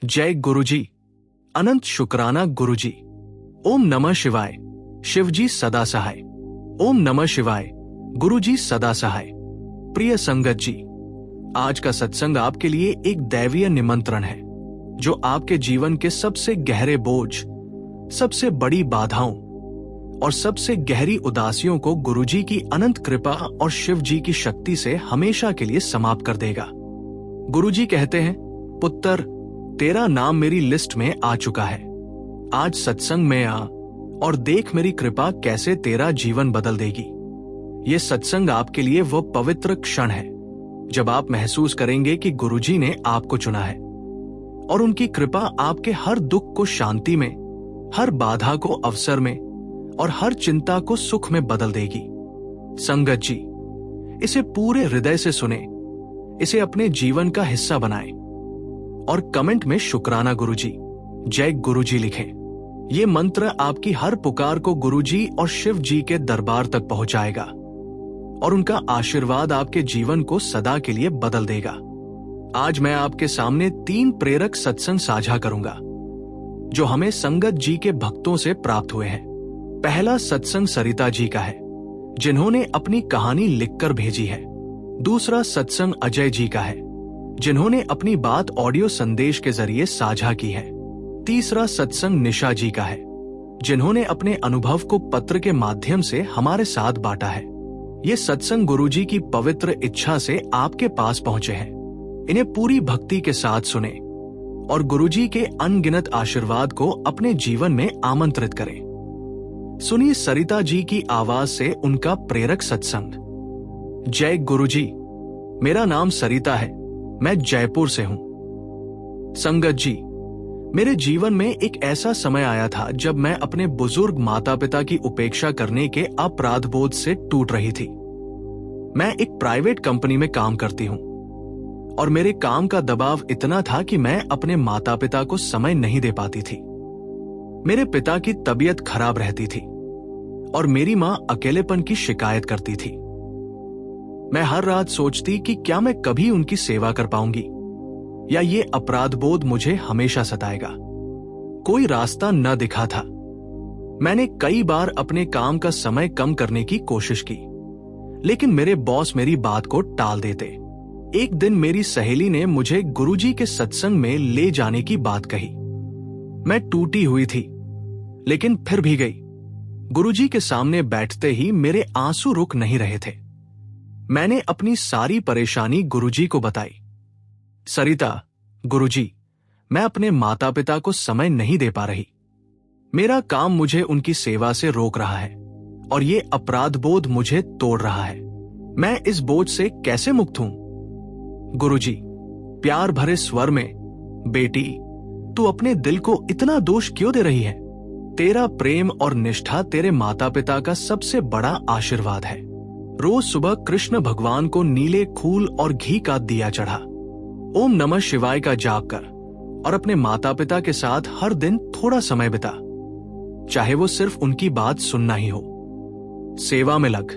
जय गुरुजी। अनंत शुक्राना गुरुजी। ओम नमः शिवाय। शिवजी सदा सहाय। ओम नमः शिवाय। गुरुजी सदा सहाय। प्रिय संगत जी, आज का सत्संग आपके लिए एक दैवीय निमंत्रण है जो आपके जीवन के सबसे गहरे बोझ, सबसे बड़ी बाधाओं और सबसे गहरी उदासियों को गुरुजी की अनंत कृपा और शिव जी की शक्ति से हमेशा के लिए समाप्त कर देगा। गुरुजी कहते हैं, पुत्र, तेरा नाम मेरी लिस्ट में आ चुका है। आज सत्संग में आ और देख मेरी कृपा कैसे तेरा जीवन बदल देगी। ये सत्संग आपके लिए वो पवित्र क्षण है जब आप महसूस करेंगे कि गुरुजी ने आपको चुना है और उनकी कृपा आपके हर दुख को शांति में, हर बाधा को अवसर में और हर चिंता को सुख में बदल देगी। संगत जी, इसे पूरे हृदय से सुने, इसे अपने जीवन का हिस्सा बनाएं और कमेंट में शुक्राना गुरुजी, जय गुरुजी लिखें। ये मंत्र आपकी हर पुकार को गुरुजी और शिव जी के दरबार तक पहुंचाएगा और उनका आशीर्वाद आपके जीवन को सदा के लिए बदल देगा। आज मैं आपके सामने 3 प्रेरक सत्संग साझा करूंगा जो हमें संगत जी के भक्तों से प्राप्त हुए हैं। पहला सत्संग सरिता जी का है जिन्होंने अपनी कहानी लिखकर भेजी है। दूसरा सत्संग अजय जी का है जिन्होंने अपनी बात ऑडियो संदेश के जरिए साझा की है। तीसरा सत्संग निशा जी का है जिन्होंने अपने अनुभव को पत्र के माध्यम से हमारे साथ बांटा है। ये सत्संग गुरुजी की पवित्र इच्छा से आपके पास पहुंचे हैं। इन्हें पूरी भक्ति के साथ सुने और गुरुजी के अनगिनत आशीर्वाद को अपने जीवन में आमंत्रित करें। सुनिए सरिता जी की आवाज से उनका प्रेरक सत्संग। जय गुरुजी। मेरा नाम सरिता है, मैं जयपुर से हूं। संगत जी, मेरे जीवन में एक ऐसा समय आया था जब मैं अपने बुजुर्ग माता पिता की उपेक्षा करने के अपराध बोध से टूट रही थी। मैं एक प्राइवेट कंपनी में काम करती हूं और मेरे काम का दबाव इतना था कि मैं अपने माता पिता को समय नहीं दे पाती थी। मेरे पिता की तबीयत खराब रहती थी और मेरी मां अकेलेपन की शिकायत करती थी। मैं हर रात सोचती कि क्या मैं कभी उनकी सेवा कर पाऊंगी या ये अपराध बोध मुझे हमेशा सताएगा। कोई रास्ता न दिखा था। मैंने कई बार अपने काम का समय कम करने की कोशिश की, लेकिन मेरे बॉस मेरी बात को टाल देते। एक दिन मेरी सहेली ने मुझे गुरुजी के सत्संग में ले जाने की बात कही। मैं टूटी हुई थी, लेकिन फिर भी गई। गुरुजी के सामने बैठते ही मेरे आंसू रुक नहीं रहे थे। मैंने अपनी सारी परेशानी गुरुजी को बताई। सरिता, गुरुजी, मैं अपने माता पिता को समय नहीं दे पा रही। मेरा काम मुझे उनकी सेवा से रोक रहा है और ये अपराध बोध मुझे तोड़ रहा है। मैं इस बोझ से कैसे मुक्त हूं? गुरुजी, प्यार भरे स्वर में, बेटी, तू अपने दिल को इतना दोष क्यों दे रही है? तेरा प्रेम और निष्ठा तेरे माता पिता का सबसे बड़ा आशीर्वाद है। रोज सुबह कृष्ण भगवान को नीले फूल और घी का दिया चढ़ा, ओम नमः शिवाय का जाप कर और अपने माता पिता के साथ हर दिन थोड़ा समय बिता, चाहे वो सिर्फ उनकी बात सुनना ही हो। सेवा में लग,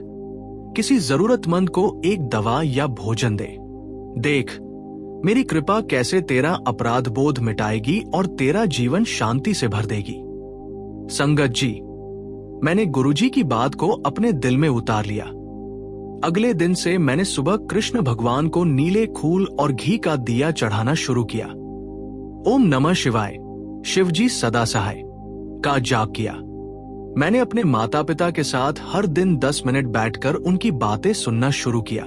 किसी जरूरतमंद को एक दवा या भोजन दे। देख मेरी कृपा कैसे तेरा अपराध बोध मिटाएगी और तेरा जीवन शांति से भर देगी। संगत जी, मैंने गुरुजी की बात को अपने दिल में उतार लिया। अगले दिन से मैंने सुबह कृष्ण भगवान को नीले फूल और घी का दिया चढ़ाना शुरू किया। ओम नमः शिवाय, शिवजी सदा सहाय का जाप किया। मैंने अपने माता पिता के साथ हर दिन 10 मिनट बैठकर उनकी बातें सुनना शुरू किया।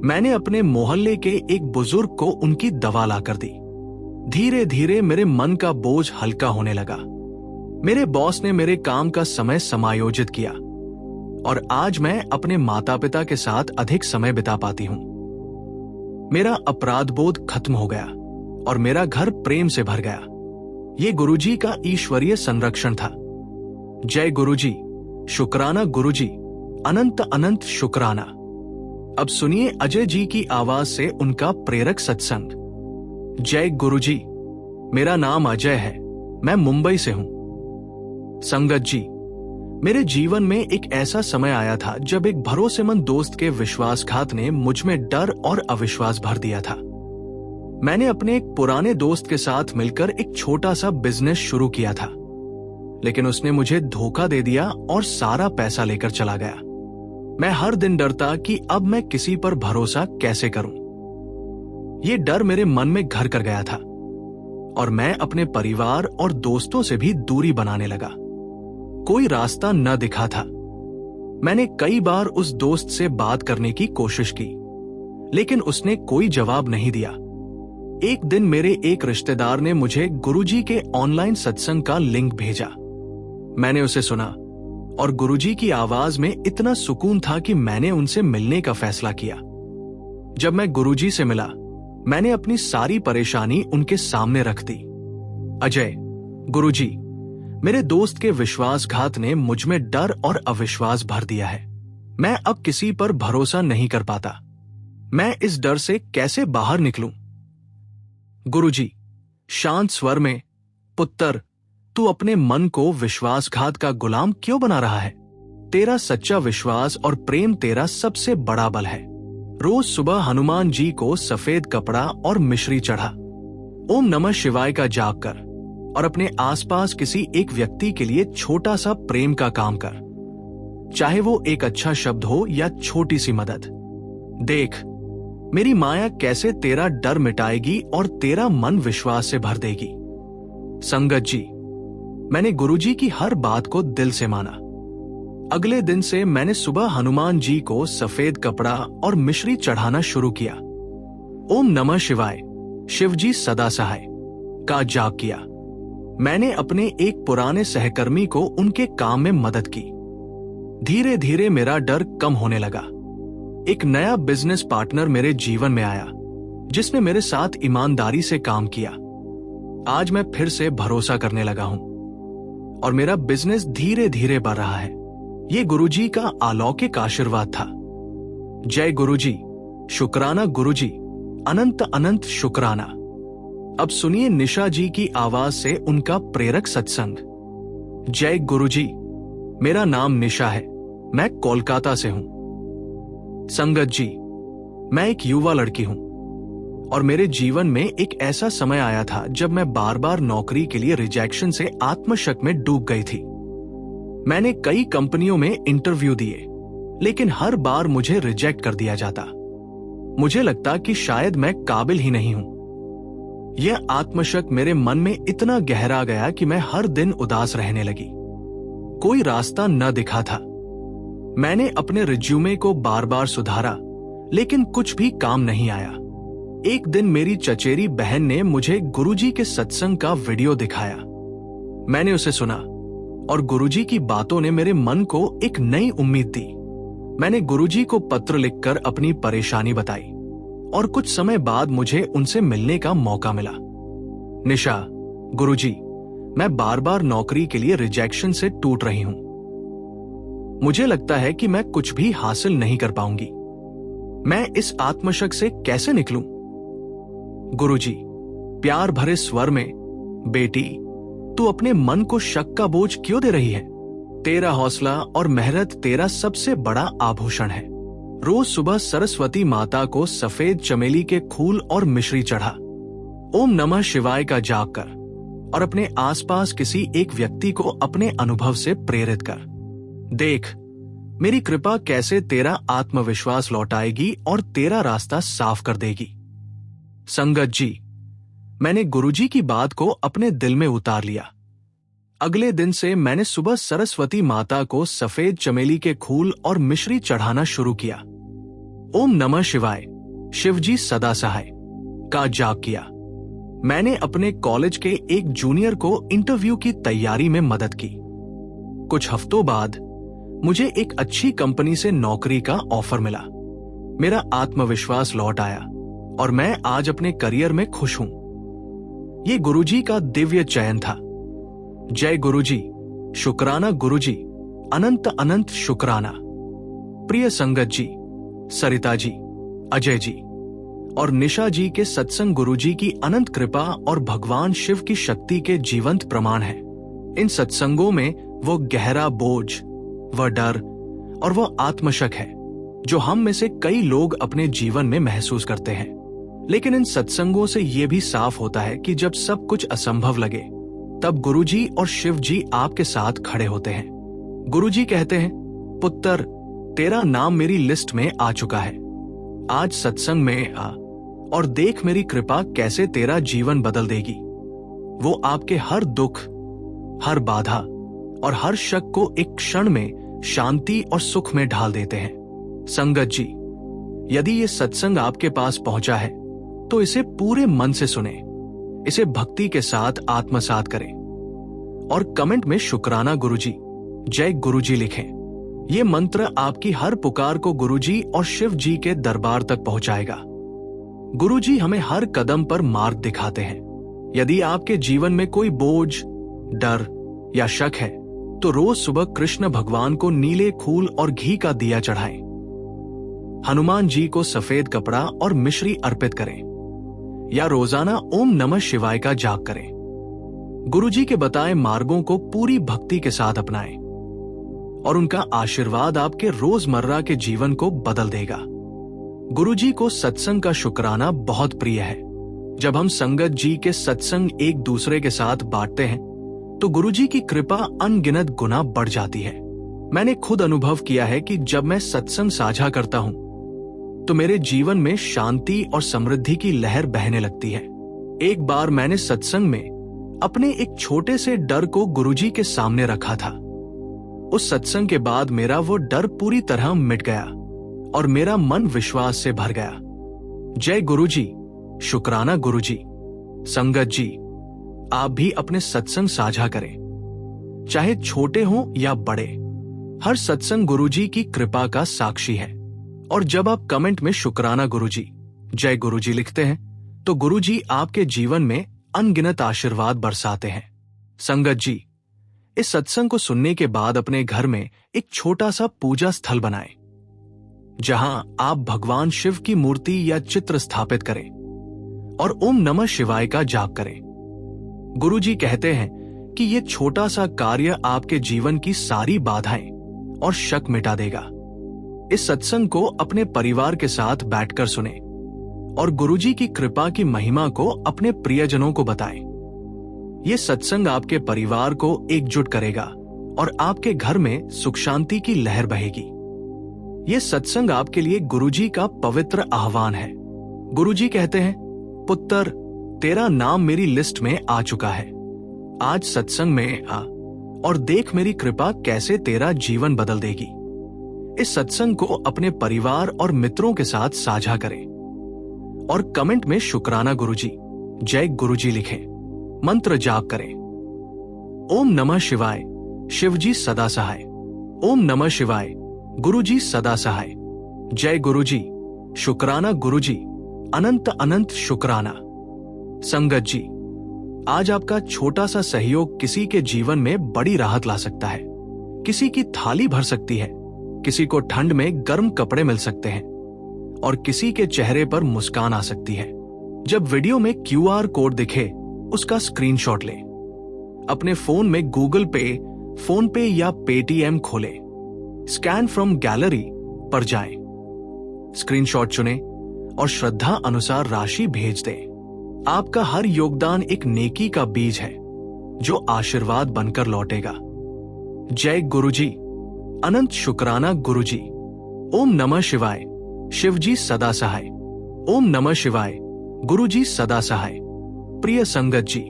मैंने अपने मोहल्ले के एक बुजुर्ग को उनकी दवा लाकर दी। धीरे धीरे मेरे मन का बोझ हल्का होने लगा। मेरे बॉस ने मेरे काम का समय समायोजित किया और आज मैं अपने माता पिता के साथ अधिक समय बिता पाती हूं। मेरा अपराध बोध खत्म हो गया और मेरा घर प्रेम से भर गया। ये गुरुजी का ईश्वरीय संरक्षण था। जय गुरुजी, शुक्राना गुरुजी, अनंत अनंत शुक्राना। अब सुनिए अजय जी की आवाज से उनका प्रेरक सत्संग। जय गुरुजी। मेरा नाम अजय है, मैं मुंबई से हूं। संगत जी, मेरे जीवन में एक ऐसा समय आया था जब एक भरोसेमंद दोस्त के विश्वासघात ने मुझ में डर और अविश्वास भर दिया था। मैंने अपने एक पुराने दोस्त के साथ मिलकर एक छोटा सा बिजनेस शुरू किया था, लेकिन उसने मुझे धोखा दे दिया और सारा पैसा लेकर चला गया। मैं हर दिन डरता कि अब मैं किसी पर भरोसा कैसे करूं। ये डर मेरे मन में घर कर गया था और मैं अपने परिवार और दोस्तों से भी दूरी बनाने लगा। कोई रास्ता न दिखा था। मैंने कई बार उस दोस्त से बात करने की कोशिश की, लेकिन उसने कोई जवाब नहीं दिया। एक दिन मेरे एक रिश्तेदार ने मुझे गुरुजी के ऑनलाइन सत्संग का लिंक भेजा। मैंने उसे सुना और गुरुजी की आवाज में इतना सुकून था कि मैंने उनसे मिलने का फैसला किया। जब मैं गुरुजी से मिला, मैंने अपनी सारी परेशानी उनके सामने रख दी। अजय, गुरुजी, मेरे दोस्त के विश्वासघात ने मुझ में डर और अविश्वास भर दिया है। मैं अब किसी पर भरोसा नहीं कर पाता। मैं इस डर से कैसे बाहर निकलूं? गुरुजी, शांत स्वर में, पुत्र, तू अपने मन को विश्वासघात का गुलाम क्यों बना रहा है? तेरा सच्चा विश्वास और प्रेम तेरा सबसे बड़ा बल है। रोज सुबह हनुमान जी को सफेद कपड़ा और मिश्री चढ़ा, ओम नमः शिवाय का जाप कर और अपने आसपास किसी एक व्यक्ति के लिए छोटा सा प्रेम का काम कर, चाहे वो एक अच्छा शब्द हो या छोटी सी मदद। देख, मेरी माया कैसे तेरा डर मिटाएगी और तेरा मन विश्वास से भर देगी। संगत जी, मैंने गुरुजी की हर बात को दिल से माना। अगले दिन से मैंने सुबह हनुमान जी को सफेद कपड़ा और मिश्री चढ़ाना शुरू किया। ओम नमः शिवाय, शिवजी सदा सहाय का जाप किया। मैंने अपने एक पुराने सहकर्मी को उनके काम में मदद की। धीरे धीरे मेरा डर कम होने लगा। एक नया बिजनेस पार्टनर मेरे जीवन में आया, जिसने मेरे साथ ईमानदारी से काम किया। आज मैं फिर से भरोसा करने लगा हूं और मेरा बिजनेस धीरे धीरे बढ़ रहा है। ये गुरुजी का अलौकिक आशीर्वाद था। जय गुरुजी, शुक्राना गुरुजी, अनंत अनंत शुक्राना। अब सुनिए निशा जी की आवाज से उनका प्रेरक सत्संग। जय गुरुजी, मेरा नाम निशा है, मैं कोलकाता से हूं। संगत जी, मैं एक युवा लड़की हूं और मेरे जीवन में एक ऐसा समय आया था जब मैं बार बार नौकरी के लिए रिजेक्शन से आत्मशक में डूब गई थी। मैंने कई कंपनियों में इंटरव्यू दिए, लेकिन हर बार मुझे रिजेक्ट कर दिया जाता। मुझे लगता कि शायद मैं काबिल ही नहीं हूं। यह आत्मशक मेरे मन में इतना गहरा गया कि मैं हर दिन उदास रहने लगी। कोई रास्ता न दिखा था। मैंने अपने रिज्यूमे को बार बार सुधारा, लेकिन कुछ भी काम नहीं आया। एक दिन मेरी चचेरी बहन ने मुझे गुरुजी के सत्संग का वीडियो दिखाया। मैंने उसे सुना और गुरुजी की बातों ने मेरे मन को एक नई उम्मीद दी। मैंने गुरुजी को पत्र लिखकर अपनी परेशानी बताई और कुछ समय बाद मुझे उनसे मिलने का मौका मिला। निशा, गुरुजी, मैं बार बार नौकरी के लिए रिजेक्शन से टूट रही हूं। मुझे लगता है कि मैं कुछ भी हासिल नहीं कर पाऊंगी। मैं इस आत्मशक से कैसे निकलूं? गुरुजी, प्यार भरे स्वर में, बेटी, तू अपने मन को शक का बोझ क्यों दे रही है? तेरा हौसला और मेहनत तेरा सबसे बड़ा आभूषण है। रोज सुबह सरस्वती माता को सफेद चमेली के फूल और मिश्री चढ़ा, ओम नमः शिवाय का जाप कर और अपने आसपास किसी एक व्यक्ति को अपने अनुभव से प्रेरित कर। देख, मेरी कृपा कैसे तेरा आत्मविश्वास लौटाएगी और तेरा रास्ता साफ कर देगी। संगत जी, मैंने गुरुजी की बात को अपने दिल में उतार लिया। अगले दिन से मैंने सुबह सरस्वती माता को सफेद चमेली के फूल और मिश्री चढ़ाना शुरू किया। ओम नमः शिवाय, शिवजी सदा सहाय का जाप किया। मैंने अपने कॉलेज के एक जूनियर को इंटरव्यू की तैयारी में मदद की। कुछ हफ्तों बाद मुझे एक अच्छी कंपनी से नौकरी का ऑफर मिला। मेरा आत्मविश्वास लौट आया और मैं आज अपने करियर में खुश हूं। ये गुरुजी का दिव्य चयन था। जय गुरुजी, शुक्राना गुरुजी, अनंत अनंत शुक्राना। प्रिय संगत जी, सरिता जी, अजय जी और निशा जी के सत्संग गुरुजी की अनंत कृपा और भगवान शिव की शक्ति के जीवंत प्रमाण है। इन सत्संगों में वो गहरा बोझ, वह डर और वह आत्मशक है जो हम में से कई लोग अपने जीवन में महसूस करते हैं। लेकिन इन सत्संगों से यह भी साफ होता है कि जब सब कुछ असंभव लगे तब गुरुजी और शिव जी आपके साथ खड़े होते हैं। गुरुजी कहते हैं, पुत्र, तेरा नाम मेरी लिस्ट में आ चुका है। आज सत्संग में आ और देख मेरी कृपा कैसे तेरा जीवन बदल देगी। वो आपके हर दुख, हर बाधा और हर शक को एक क्षण में शांति और सुख में ढाल देते हैं। संगत जी, यदि ये सत्संग आपके पास पहुंचा है तो इसे पूरे मन से सुने, इसे भक्ति के साथ आत्मसात करें और कमेंट में शुक्राना गुरुजी, जय गुरुजी लिखें। ये मंत्र आपकी हर पुकार को गुरुजी और शिव जी के दरबार तक पहुंचाएगा। गुरुजी हमें हर कदम पर मार्ग दिखाते हैं। यदि आपके जीवन में कोई बोझ, डर या शक है तो रोज सुबह कृष्ण भगवान को नीले फूल और घी का दिया चढ़ाएं। हनुमान जी को सफेद कपड़ा और मिश्री अर्पित करें या रोजाना ओम नमः शिवाय का जाप करें। गुरुजी के बताए मार्गों को पूरी भक्ति के साथ अपनाएं और उनका आशीर्वाद आपके रोजमर्रा के जीवन को बदल देगा। गुरुजी को सत्संग का शुक्राना बहुत प्रिय है। जब हम संगत जी के सत्संग एक दूसरे के साथ बांटते हैं तो गुरुजी की कृपा अनगिनत गुना बढ़ जाती है। मैंने खुद अनुभव किया है कि जब मैं सत्संग साझा करता हूं तो मेरे जीवन में शांति और समृद्धि की लहर बहने लगती है। एक बार मैंने सत्संग में अपने एक छोटे से डर को गुरुजी के सामने रखा था। उस सत्संग के बाद मेरा वो डर पूरी तरह मिट गया और मेरा मन विश्वास से भर गया। जय गुरुजी, शुक्राना गुरुजी। संगत जी, आप भी अपने सत्संग साझा करें, चाहे छोटे हों या बड़े। हर सत्संग गुरुजी की कृपा का साक्षी है। और जब आप कमेंट में शुक्राना गुरुजी, जय गुरुजी लिखते हैं तो गुरुजी आपके जीवन में अनगिनत आशीर्वाद बरसाते हैं। संगत जी, इस सत्संग को सुनने के बाद अपने घर में एक छोटा सा पूजा स्थल बनाएं, जहां आप भगवान शिव की मूर्ति या चित्र स्थापित करें और ओम नमः शिवाय का जाप करें। गुरुजी कहते हैं कि यह छोटा सा कार्य आपके जीवन की सारी बाधाएं और शक मिटा देगा। इस सत्संग को अपने परिवार के साथ बैठकर सुने और गुरुजी की कृपा की महिमा को अपने प्रियजनों को बताएं। यह सत्संग आपके परिवार को एकजुट करेगा और आपके घर में सुख शांति की लहर बहेगी। यह सत्संग आपके लिए गुरुजी का पवित्र आह्वान है। गुरुजी कहते हैं, पुत्र, तेरा नाम मेरी लिस्ट में आ चुका है। आज सत्संग में आ और देख मेरी कृपा कैसे तेरा जीवन बदल देगी। इस सत्संग को अपने परिवार और मित्रों के साथ साझा करें और कमेंट में शुक्राना गुरुजी, जय गुरुजी लिखें। मंत्र जाप करें, ओम नमः शिवाय, शिवजी सदा सहाय। ओम नमः शिवाय, गुरुजी सदा सहाय। जय गुरुजी, शुक्राना गुरुजी, अनंत अनंत शुक्राना। संगत जी, आज आपका छोटा सा सहयोग किसी के जीवन में बड़ी राहत ला सकता है। किसी की थाली भर सकती है, किसी को ठंड में गर्म कपड़े मिल सकते हैं और किसी के चेहरे पर मुस्कान आ सकती है। जब वीडियो में QR कोड दिखे, उसका स्क्रीनशॉट लें। अपने फोन में गूगल पे, फोन पे या पेटीएम खोलें। स्कैन फ्रॉम गैलरी पर जाएं, स्क्रीनशॉट चुनें और श्रद्धा अनुसार राशि भेज दें। आपका हर योगदान एक नेकी का बीज है जो आशीर्वाद बनकर लौटेगा। जय गुरुजी, अनंत शुक्राना गुरुजी। ओम नमः शिवाय, शिवजी सदा सहाय। ओम नमः शिवाय, गुरुजी सदा सहाय। प्रिय संगत जी,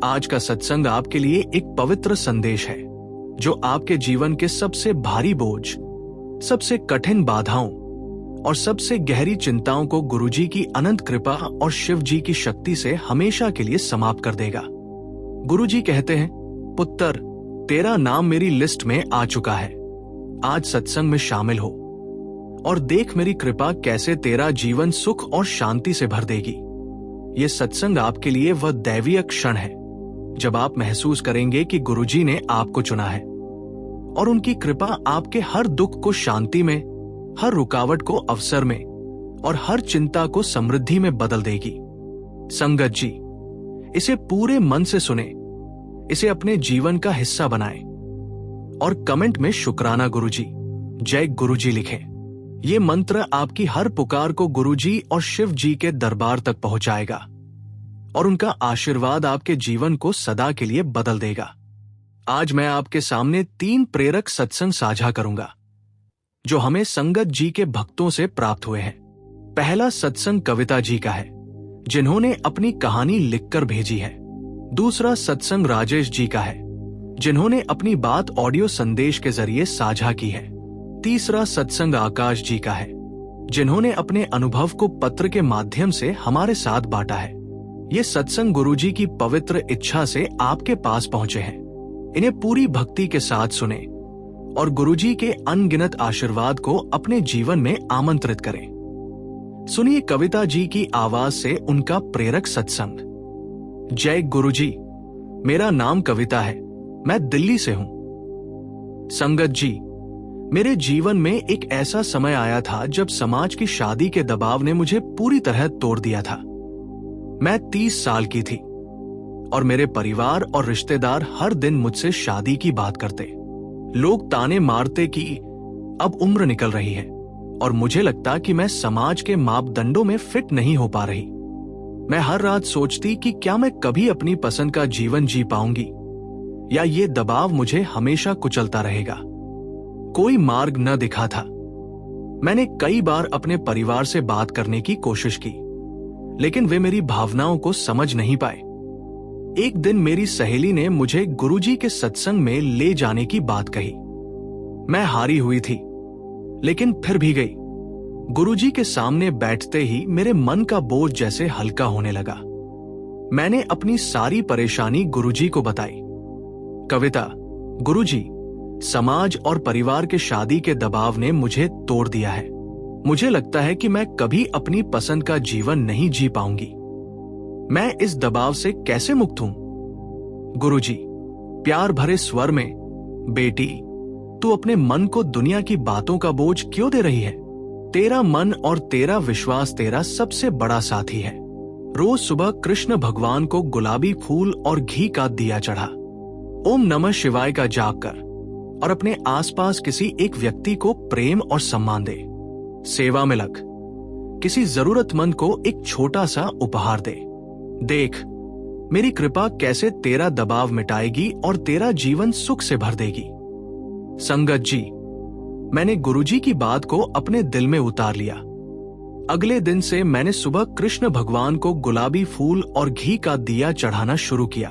आज का सत्संग आपके लिए एक पवित्र संदेश है जो आपके जीवन के सबसे भारी बोझ, सबसे कठिन बाधाओं और सबसे गहरी चिंताओं को गुरुजी की अनंत कृपा और शिव जी की शक्ति से हमेशा के लिए समाप्त कर देगा। गुरुजी कहते हैं, पुत्र, तेरा नाम मेरी लिस्ट में आ चुका है। आज सत्संग में शामिल हो और देख मेरी कृपा कैसे तेरा जीवन सुख और शांति से भर देगी। यह सत्संग आपके लिए वह दैवीय क्षण है जब आप महसूस करेंगे कि गुरुजी ने आपको चुना है और उनकी कृपा आपके हर दुख को शांति में, हर रुकावट को अवसर में और हर चिंता को समृद्धि में बदल देगी। संगत जी, इसे पूरे मन से सुने, इसे अपने जीवन का हिस्सा बनाएं और कमेंट में शुक्राना गुरुजी, जय गुरुजी लिखें। ये मंत्र आपकी हर पुकार को गुरुजी और शिव जी के दरबार तक पहुंचाएगा और उनका आशीर्वाद आपके जीवन को सदा के लिए बदल देगा। आज मैं आपके सामने 3 प्रेरक सत्संग साझा करूंगा जो हमें संगत जी के भक्तों से प्राप्त हुए हैं। पहला सत्संग कविता जी का है, जिन्होंने अपनी कहानी लिखकर भेजी है। दूसरा सत्संग राजेश जी का है, जिन्होंने अपनी बात ऑडियो संदेश के जरिए साझा की है। तीसरा सत्संग आकाश जी का है, जिन्होंने अपने अनुभव को पत्र के माध्यम से हमारे साथ बांटा है। ये सत्संग गुरुजी की पवित्र इच्छा से आपके पास पहुंचे हैं। इन्हें पूरी भक्ति के साथ सुने और गुरुजी के अनगिनत आशीर्वाद को अपने जीवन में आमंत्रित करें। सुनिए कविता जी की आवाज से उनका प्रेरक सत्संग। जय गुरुजी, मेरा नाम कविता है, मैं दिल्ली से हूं। संगत जी, मेरे जीवन में एक ऐसा समय आया था जब समाज की शादी के दबाव ने मुझे पूरी तरह तोड़ दिया था। मैं 30 साल की थी और मेरे परिवार और रिश्तेदार हर दिन मुझसे शादी की बात करते। लोग ताने मारते कि अब उम्र निकल रही है और मुझे लगता कि मैं समाज के मापदंडों में फिट नहीं हो पा रही। मैं हर रात सोचती कि क्या मैं कभी अपनी पसंद का जीवन जी पाऊंगी या ये दबाव मुझे हमेशा कुचलता रहेगा। कोई मार्ग न दिखा था। मैंने कई बार अपने परिवार से बात करने की कोशिश की, लेकिन वे मेरी भावनाओं को समझ नहीं पाए। एक दिन मेरी सहेली ने मुझे गुरुजी के सत्संग में ले जाने की बात कही। मैं हारी हुई थी, लेकिन फिर भी गई। गुरुजी के सामने बैठते ही मेरे मन का बोझ जैसे हल्का होने लगा। मैंने अपनी सारी परेशानी गुरुजी को बताई। कविता, गुरुजी, समाज और परिवार के शादी के दबाव ने मुझे तोड़ दिया है। मुझे लगता है कि मैं कभी अपनी पसंद का जीवन नहीं जी पाऊंगी। मैं इस दबाव से कैसे मुक्त हूं? गुरुजी, प्यार भरे स्वर में, बेटी, तू अपने मन को दुनिया की बातों का बोझ क्यों दे रही है? तेरा मन और तेरा विश्वास तेरा सबसे बड़ा साथी है। रोज सुबह कृष्ण भगवान को गुलाबी फूल और घी का दिया चढ़ा, ओम नमः शिवाय का जाप कर और अपने आसपास किसी एक व्यक्ति को प्रेम और सम्मान दे। सेवा में लग, किसी जरूरतमंद को एक छोटा सा उपहार दे। देख, मेरी कृपा कैसे तेरा दबाव मिटाएगी और तेरा जीवन सुख से भर देगी। संगत जी, मैंने गुरुजी की बात को अपने दिल में उतार लिया। अगले दिन से मैंने सुबह कृष्ण भगवान को गुलाबी फूल और घी का दिया चढ़ाना शुरू किया।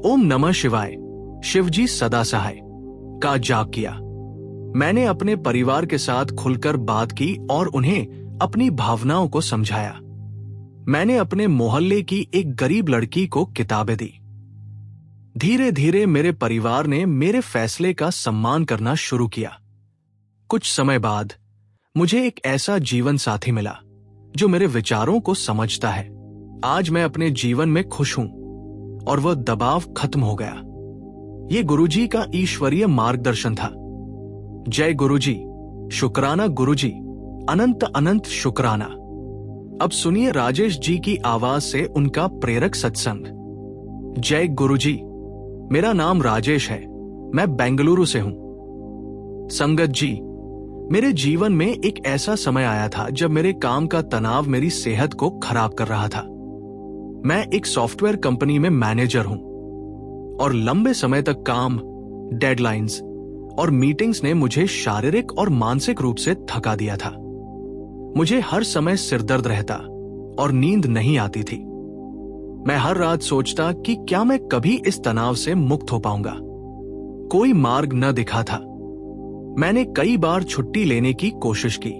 ओम नमः शिवाय, शिवजी सदा सहाय का जाप किया। मैंने अपने परिवार के साथ खुलकर बात की और उन्हें अपनी भावनाओं को समझाया। मैंने अपने मोहल्ले की एक गरीब लड़की को किताबें दी। धीरे धीरे मेरे परिवार ने मेरे फैसले का सम्मान करना शुरू किया। कुछ समय बाद मुझे एक ऐसा जीवन साथी मिला जो मेरे विचारों को समझता है। आज मैं अपने जीवन में खुश हूं और वह दबाव खत्म हो गया। ये गुरुजी का ईश्वरीय मार्गदर्शन था। जय गुरुजी, शुक्राना गुरुजी, अनंत अनंत शुक्राना। अब सुनिए राजेश जी की आवाज से उनका प्रेरक सत्संग। जय गुरुजी, मेरा नाम राजेश है, मैं बेंगलुरु से हूं। संगत जी, मेरे जीवन में एक ऐसा समय आया था जब मेरे काम का तनाव मेरी सेहत को खराब कर रहा था। मैं एक सॉफ्टवेयर कंपनी में मैनेजर हूं और लंबे समय तक काम, डेडलाइंस और मीटिंग्स ने मुझे शारीरिक और मानसिक रूप से थका दिया था। मुझे हर समय सिरदर्द रहता और नींद नहीं आती थी। मैं हर रात सोचता कि क्या मैं कभी इस तनाव से मुक्त हो पाऊंगा। कोई मार्ग न दिखा था। मैंने कई बार छुट्टी लेने की कोशिश की,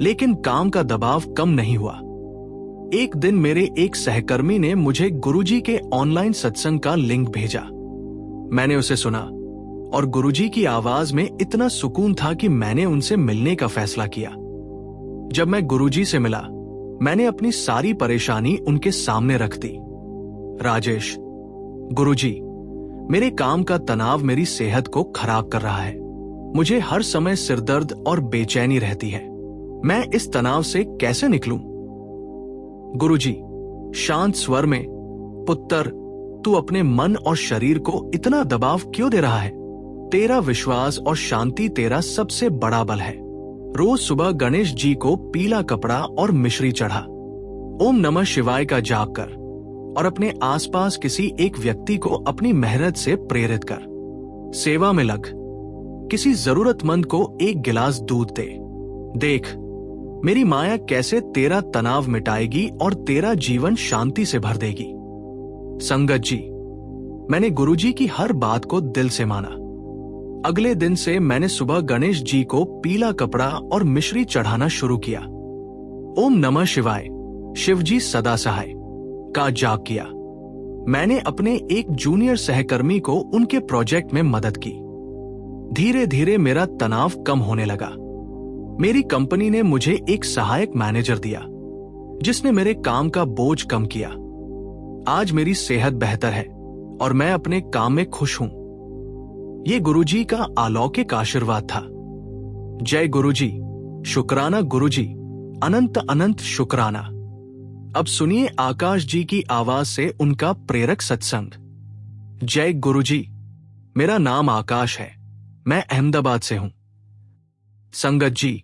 लेकिन काम का दबाव कम नहीं हुआ। एक दिन मेरे एक सहकर्मी ने मुझे गुरुजी के ऑनलाइन सत्संग का लिंक भेजा। मैंने उसे सुना और गुरुजी की आवाज में इतना सुकून था कि मैंने उनसे मिलने का फैसला किया। जब मैं गुरुजी से मिला, मैंने अपनी सारी परेशानी उनके सामने रख दी। राजेश, गुरुजी, मेरे काम का तनाव मेरी सेहत को खराब कर रहा है। मुझे हर समय सिरदर्द और बेचैनी रहती है। मैं इस तनाव से कैसे निकलूं? गुरुजी, शांत स्वर में, पुत्र, तू अपने मन और शरीर को इतना दबाव क्यों दे रहा है? तेरा विश्वास और शांति तेरा सबसे बड़ा बल है। रोज सुबह गणेश जी को पीला कपड़ा और मिश्री चढ़ा, ओम नमः शिवाय का जाप कर और अपने आसपास किसी एक व्यक्ति को अपनी मेहनत से प्रेरित कर। सेवा में लग, किसी जरूरतमंद को एक गिलास दूध दे। देख मेरी माया कैसे तेरा तनाव मिटाएगी और तेरा जीवन शांति से भर देगी। संगत जी, मैंने गुरुजी की हर बात को दिल से माना। अगले दिन से मैंने सुबह गणेश जी को पीला कपड़ा और मिश्री चढ़ाना शुरू किया। ओम नमः शिवाय, शिवजी सदा सहाय का जाप किया। मैंने अपने एक जूनियर सहकर्मी को उनके प्रोजेक्ट में मदद की। धीरे धीरे मेरा तनाव कम होने लगा। मेरी कंपनी ने मुझे एक सहायक मैनेजर दिया, जिसने मेरे काम का बोझ कम किया। आज मेरी सेहत बेहतर है और मैं अपने काम में खुश हूं। ये गुरुजी का अलौकिक आशीर्वाद था। जय गुरुजी, शुक्राना गुरुजी, अनंत अनंत शुक्राना। अब सुनिए आकाश जी की आवाज से उनका प्रेरक सत्संग। जय गुरुजी, मेरा नाम आकाश है, मैं अहमदाबाद से हूं। संगत जी,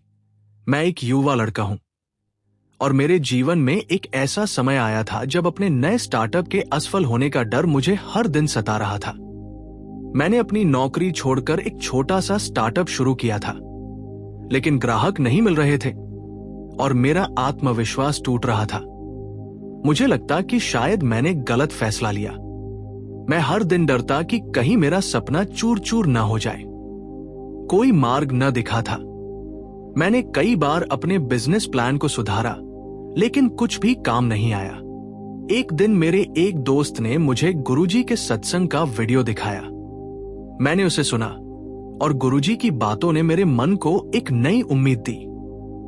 मैं एक युवा लड़का हूं और मेरे जीवन में एक ऐसा समय आया था जब अपने नए स्टार्टअप के असफल होने का डर मुझे हर दिन सता रहा था। मैंने अपनी नौकरी छोड़कर एक छोटा सा स्टार्टअप शुरू किया था, लेकिन ग्राहक नहीं मिल रहे थे और मेरा आत्मविश्वास टूट रहा था। मुझे लगता कि शायद मैंने गलत फैसला लिया। मैं हर दिन डरता कि कहीं मेरा सपना चूर चूर ना हो जाए। कोई मार्ग न दिखा था। मैंने कई बार अपने बिजनेस प्लान को सुधारा, लेकिन कुछ भी काम नहीं आया। एक दिन मेरे एक दोस्त ने मुझे गुरुजी के सत्संग का वीडियो दिखाया। मैंने उसे सुना और गुरुजी की बातों ने मेरे मन को एक नई उम्मीद दी।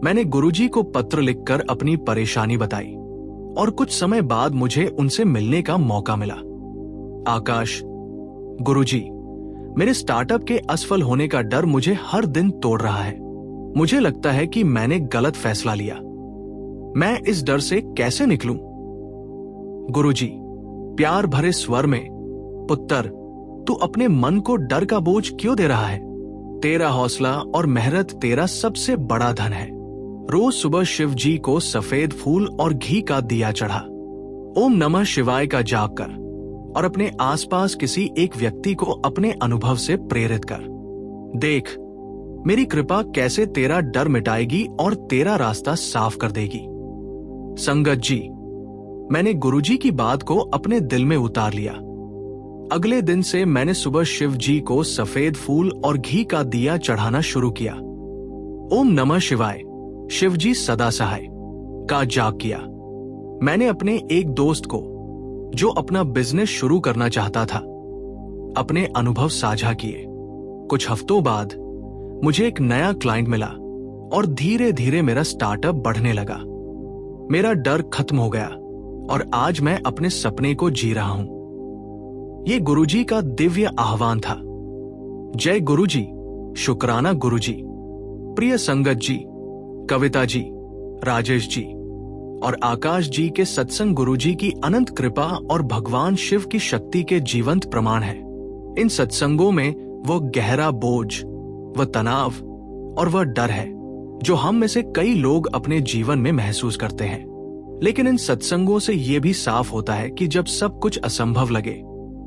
मैंने गुरुजी को पत्र लिखकर अपनी परेशानी बताई और कुछ समय बाद मुझे उनसे मिलने का मौका मिला। आकाश, गुरुजी, मेरे स्टार्टअप के असफल होने का डर मुझे हर दिन तोड़ रहा है। मुझे लगता है कि मैंने गलत फैसला लिया। मैं इस डर से कैसे निकलूं? गुरुजी, प्यार भरे स्वर में, पुत्र, तू अपने मन को डर का बोझ क्यों दे रहा है? तेरा हौसला और मेहनत तेरा सबसे बड़ा धन है। रोज सुबह शिव जी को सफेद फूल और घी का दिया चढ़ा, ओम नमः शिवाय का जाप कर और अपने आसपास किसी एक व्यक्ति को अपने अनुभव से प्रेरित कर। देख मेरी कृपा कैसे तेरा डर मिटाएगी और तेरा रास्ता साफ कर देगी। संगत जी, मैंने गुरुजी की बात को अपने दिल में उतार लिया। अगले दिन से मैंने सुबह शिव जी को सफेद फूल और घी का दिया चढ़ाना शुरू किया। ओम नमः शिवाय, शिवजी सदा सहाय का जाप किया। मैंने अपने एक दोस्त को, जो अपना बिजनेस शुरू करना चाहता था, अपने अनुभव साझा किए। कुछ हफ्तों बाद मुझे एक नया क्लाइंट मिला और धीरे धीरे मेरा स्टार्टअप बढ़ने लगा। मेरा डर खत्म हो गया और आज मैं अपने सपने को जी रहा हूं। ये गुरुजी का दिव्य आह्वान था। जय गुरुजी, शुक्राना गुरुजी। प्रिय संगत जी, कविता जी, राजेश जी और आकाश जी के सत्संग गुरुजी की अनंत कृपा और भगवान शिव की शक्ति के जीवंत प्रमाण है। इन सत्संगों में वो गहरा बोझ, वह तनाव और वह डर है जो हम में से कई लोग अपने जीवन में महसूस करते हैं। लेकिन इन सत्संगों से यह भी साफ होता है कि जब सब कुछ असंभव लगे,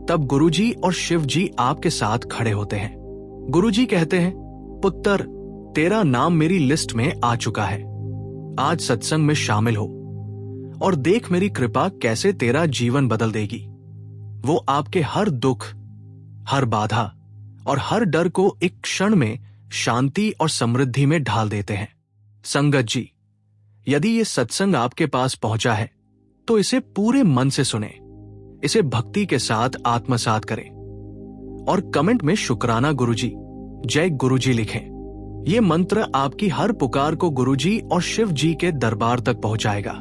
तब गुरुजी और शिव जी आपके साथ खड़े होते हैं। गुरुजी कहते हैं, पुत्र, तेरा नाम मेरी लिस्ट में आ चुका है। आज सत्संग में शामिल हो और देख मेरी कृपा कैसे तेरा जीवन बदल देगी। वो आपके हर दुख, हर बाधा और हर डर को एक क्षण में शांति और समृद्धि में ढाल देते हैं। संगत जी, यदि ये सत्संग आपके पास पहुंचा है तो इसे पूरे मन से सुने, इसे भक्ति के साथ आत्मसात करें और कमेंट में शुक्राना गुरुजी, जय गुरुजी लिखें। ये मंत्र आपकी हर पुकार को गुरुजी और शिव जी के दरबार तक पहुंचाएगा।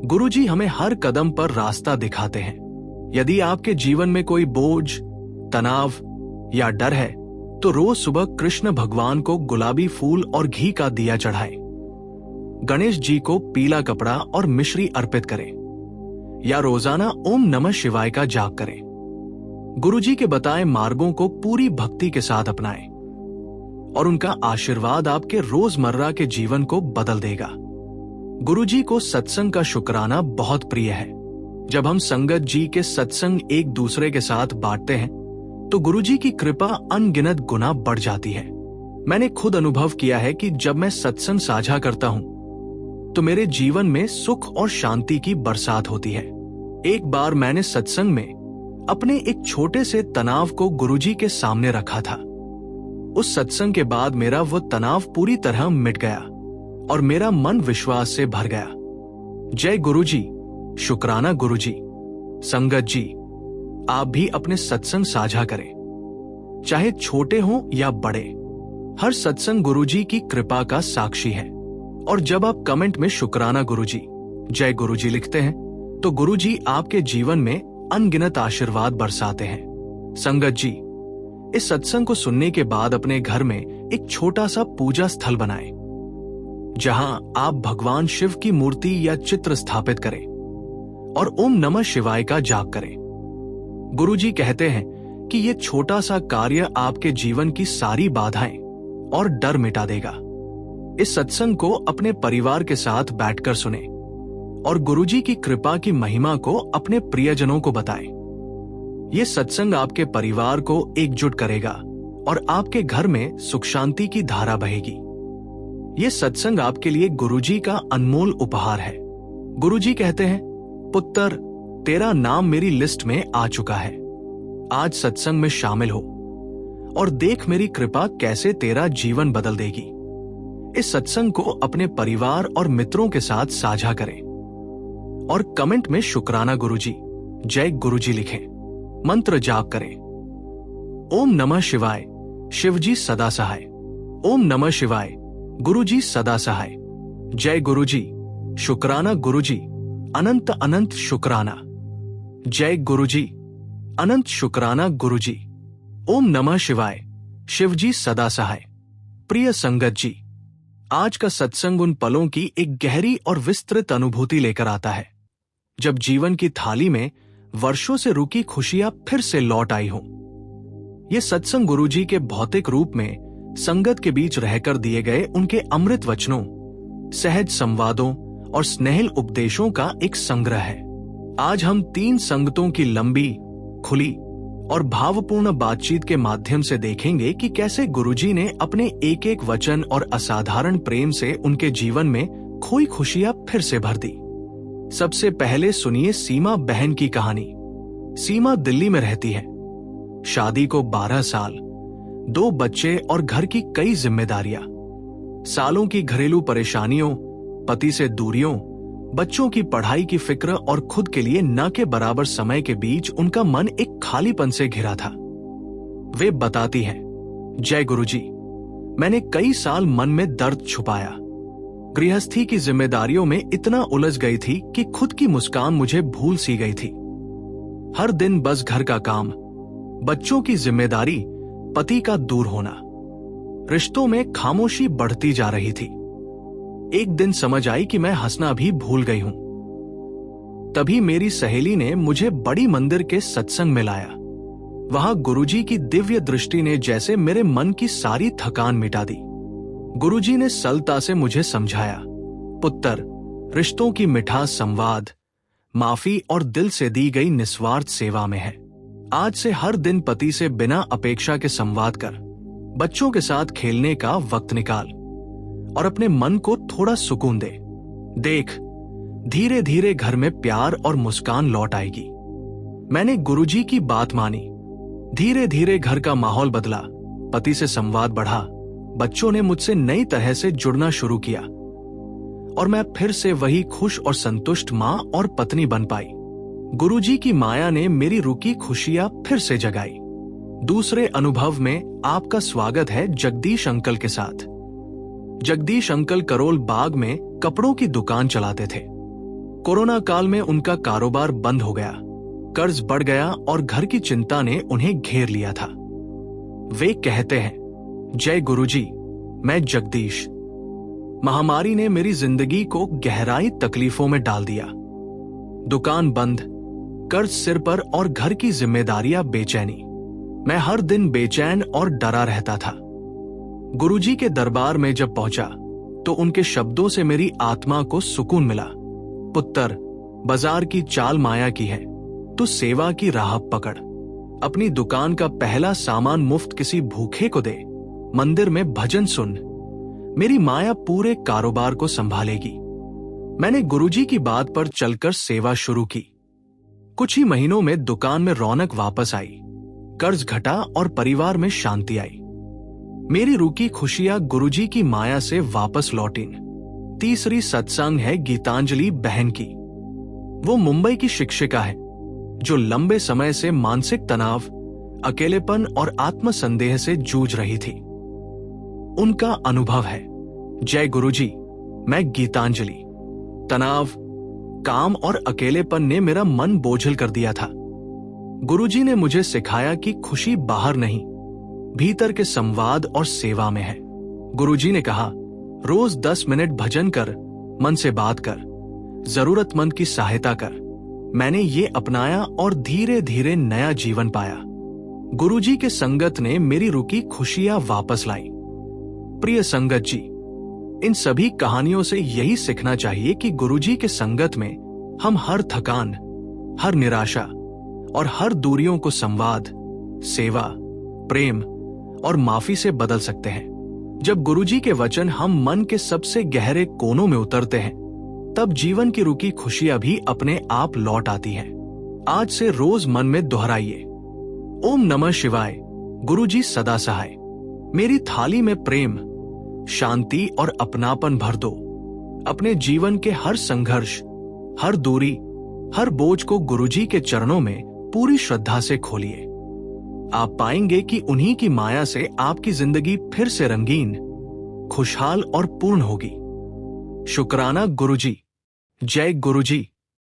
गुरुजी हमें हर कदम पर रास्ता दिखाते हैं। यदि आपके जीवन में कोई बोझ, तनाव या डर है तो रोज सुबह कृष्ण भगवान को गुलाबी फूल और घी का दिया चढ़ाएं। गणेश जी को पीला कपड़ा और मिश्री अर्पित करें या रोजाना ओम नमः शिवाय का जाप करें। गुरुजी के बताए मार्गों को पूरी भक्ति के साथ अपनाएं और उनका आशीर्वाद आपके रोजमर्रा के जीवन को बदल देगा। गुरुजी को सत्संग का शुक्राना बहुत प्रिय है। जब हम संगत जी के सत्संग एक दूसरे के साथ बांटते हैं तो गुरुजी की कृपा अनगिनत गुना बढ़ जाती है। मैंने खुद अनुभव किया है कि जब मैं सत्संग साझा करता हूं तो मेरे जीवन में सुख और शांति की बरसात होती है। एक बार मैंने सत्संग में अपने एक छोटे से तनाव को गुरुजी के सामने रखा था। उस सत्संग के बाद मेरा वो तनाव पूरी तरह मिट गया और मेरा मन विश्वास से भर गया। जय गुरुजी, शुक्राना गुरुजी। संगत जी, आप भी अपने सत्संग साझा करें, चाहे छोटे हों या बड़े। हर सत्संग गुरुजी की कृपा का साक्षी है। और जब आप कमेंट में शुक्राना गुरुजी, जय गुरुजी लिखते हैं तो गुरुजी आपके जीवन में अनगिनत आशीर्वाद बरसाते हैं। संगत जी, इस सत्संग को सुनने के बाद अपने घर में एक छोटा सा पूजा स्थल बनाएं, जहां आप भगवान शिव की मूर्ति या चित्र स्थापित करें और ओम नमः शिवाय का जाप करें। गुरुजी कहते हैं कि यह छोटा सा कार्य आपके जीवन की सारी बाधाएं और डर मिटा देगा। इस सत्संग को अपने परिवार के साथ बैठकर सुने और गुरुजी की कृपा की महिमा को अपने प्रियजनों को बताएं। यह सत्संग आपके परिवार को एकजुट करेगा और आपके घर में सुख शांति की धारा बहेगी। यह सत्संग आपके लिए गुरुजी का अनमोल उपहार है। गुरुजी कहते हैं, पुत्र, तेरा नाम मेरी लिस्ट में आ चुका है। आज सत्संग में शामिल हो और देख मेरी कृपा कैसे तेरा जीवन बदल देगी। इस सत्संग को अपने परिवार और मित्रों के साथ साझा करें और कमेंट में शुक्राना गुरुजी, जय गुरुजी लिखें। मंत्र जाप करें, ओम नमः शिवाय, शिवजी सदा सहाय। ओम नमः शिवाय, गुरुजी सदा सहाय। जय गुरुजी, शुक्राना गुरुजी, अनंत अनंत शुक्राना। जय गुरुजी, अनंत शुक्राना गुरुजी। ओम नमः शिवाय, शिवजी सदा सहाय। प्रिय संगत जी, आज का सत्संग उन पलों की एक गहरी और विस्तृत अनुभूति लेकर आता है जब जीवन की थाली में वर्षों से रुकी खुशियां फिर से लौट आई हों। यह सत्संग गुरुजी के भौतिक रूप में संगत के बीच रहकर दिए गए उनके अमृत वचनों, सहज संवादों और स्नेहिल उपदेशों का एक संग्रह है। आज हम 3 संगतों की लंबी, खुली और भावपूर्ण बातचीत के माध्यम से देखेंगे कि कैसे गुरुजी ने अपने एक एक वचन और असाधारण प्रेम से उनके जीवन में खोई खुशियां फिर से भर दी। सबसे पहले सुनिए सीमा बहन की कहानी। सीमा दिल्ली में रहती है। शादी को 12 साल, 2 बच्चे और घर की कई जिम्मेदारियां। सालों की घरेलू परेशानियों, पति से दूरियों, बच्चों की पढ़ाई की फिक्र और खुद के लिए न के बराबर समय के बीच उनका मन एक खालीपन से घिरा था। वे बताती हैं, जय गुरुजी, मैंने कई साल मन में दर्द छुपाया। गृहस्थी की जिम्मेदारियों में इतना उलझ गई थी कि खुद की मुस्कान मुझे भूल सी गई थी। हर दिन बस घर का काम, बच्चों की जिम्मेदारी, पति का दूर होना। रिश्तों में खामोशी बढ़ती जा रही थी। एक दिन समझ आई कि मैं हंसना भी भूल गई हूं। तभी मेरी सहेली ने मुझे बड़ी मंदिर के सत्संग में लाया। वहां गुरुजी की दिव्य दृष्टि ने जैसे मेरे मन की सारी थकान मिटा दी। गुरुजी ने सरलता से मुझे समझाया, पुत्र, रिश्तों की मिठास संवाद, माफी और दिल से दी गई निस्वार्थ सेवा में है। आज से हर दिन पति से बिना अपेक्षा के संवाद कर, बच्चों के साथ खेलने का वक्त निकाल और अपने मन को थोड़ा सुकून दे। देख, धीरे धीरे घर में प्यार और मुस्कान लौट आएगी। मैंने गुरुजी की बात मानी। धीरे धीरे घर का माहौल बदला, पति से संवाद बढ़ा, बच्चों ने मुझसे नई तरह से जुड़ना शुरू किया और मैं फिर से वही खुश और संतुष्ट मां और पत्नी बन पाई। गुरुजी की माया ने मेरी रुकी खुशियां फिर से जगाई। दूसरे अनुभव में आपका स्वागत है जगदीश अंकल के साथ। जगदीश अंकल करोल बाग में कपड़ों की दुकान चलाते थे। कोरोना काल में उनका कारोबार बंद हो गया, कर्ज बढ़ गया और घर की चिंता ने उन्हें घेर लिया था। वे कहते हैं, जय गुरुजी, मैं जगदीश। महामारी ने मेरी जिंदगी को गहराई तकलीफों में डाल दिया। दुकान बंद, कर्ज सिर पर और घर की जिम्मेदारियां बेचैनी। मैं हर दिन बेचैन और डरा रहता था। गुरुजी के दरबार में जब पहुंचा तो उनके शब्दों से मेरी आत्मा को सुकून मिला। पुत्र, बाजार की चाल माया की है, तू सेवा की राह पकड़। अपनी दुकान का पहला सामान मुफ्त किसी भूखे को दे। मंदिर में भजन सुन। मेरी माया पूरे कारोबार को संभालेगी। मैंने गुरुजी की बात पर चलकर सेवा शुरू की। कुछ ही महीनों में दुकान में रौनक वापस आई, कर्ज घटा और परिवार में शांति आई। मेरी रुकी खुशियां गुरुजी की माया से वापस लौटीं। तीसरी सत्संग है गीतांजलि बहन की। वो मुंबई की शिक्षिका है जो लंबे समय से मानसिक तनाव, अकेलेपन और आत्मसंदेह से जूझ रही थी। उनका अनुभव है, जय गुरुजी, मैं गीतांजलि। तनाव, काम और अकेलेपन ने मेरा मन बोझिल कर दिया था। गुरुजी ने मुझे सिखाया कि खुशी बाहर नहीं, भीतर के संवाद और सेवा में है। गुरुजी ने कहा, रोज 10 मिनट भजन कर, मन से बात कर, जरूरतमंद की सहायता कर। मैंने ये अपनाया और धीरे धीरे नया जीवन पाया। गुरुजी के संगत ने मेरी रुकी खुशियां वापस लाई। प्रिय संगत जी, इन सभी कहानियों से यही सीखना चाहिए कि गुरुजी के संगत में हम हर थकान, हर निराशा और हर दूरियों को संवाद, सेवा, प्रेम और माफी से बदल सकते हैं। जब गुरुजी के वचन हम मन के सबसे गहरे कोनों में उतरते हैं, तब जीवन की रुकी खुशियां भी अपने आप लौट आती हैं। आज से रोज मन में दोहराइए, ओम नमः शिवाय, गुरुजी सदा सहाय। मेरी थाली में प्रेम, शांति और अपनापन भर दो। अपने जीवन के हर संघर्ष, हर दूरी, हर बोझ को गुरुजी के चरणों में पूरी श्रद्धा से खोलिए। आप पाएंगे कि उन्हीं की माया से आपकी जिंदगी फिर से रंगीन, खुशहाल और पूर्ण होगी। शुक्राना गुरुजी। जय गुरुजी।